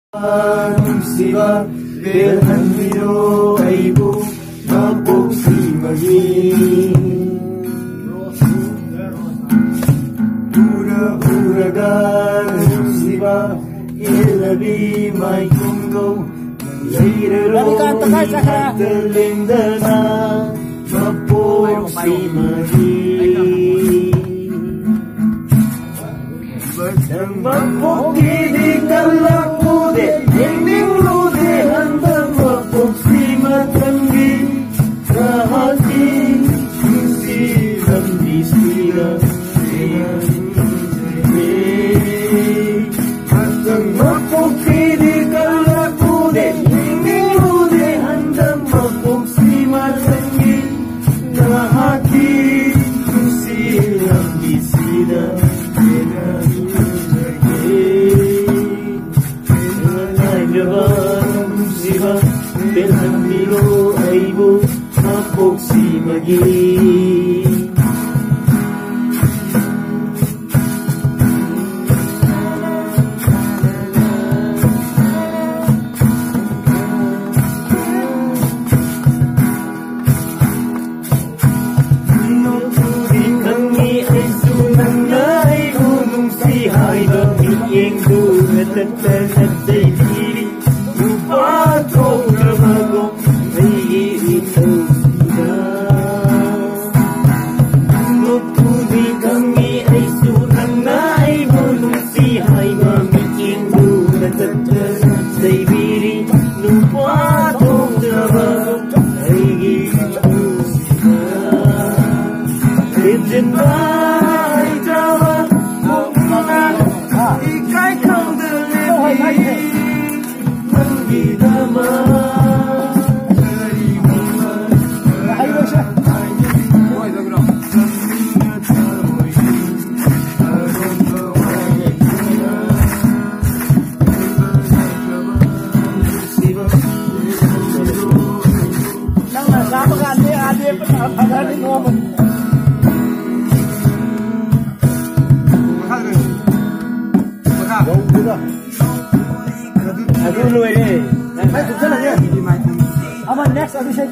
Siva Belhanmiro Aibu Mapok Simagi Uragan Siva Ilabi Mai Kungo Lairero Terlindana Mapok Simagi Bertang mapok di kalak Ending lude handang mapok simatanggi Rahati susi rambi sira Handang mapok di kalak lude Ending lude handang mapok simatanggi Rahati susi rambi sira Siva Belhanmiro Aibu Mapok Simagi Nuturi kami ay sunang na ay gunung si Haibang Iyenggu Natatag say diri Upatong ramagong ay iitaw sila Nuturi kami ay sunang na ay gunung si Haibang Iyenggu Natatag say diri Upatong ramagong ay iitaw sila Legendary Jawa Mukmana Ikay kang dalili Manggidama Karimaman Ayaw siya Buhay na bro Nang nasama ka adi pagkakagaling mo Aduh lu ini. Next, Abhishek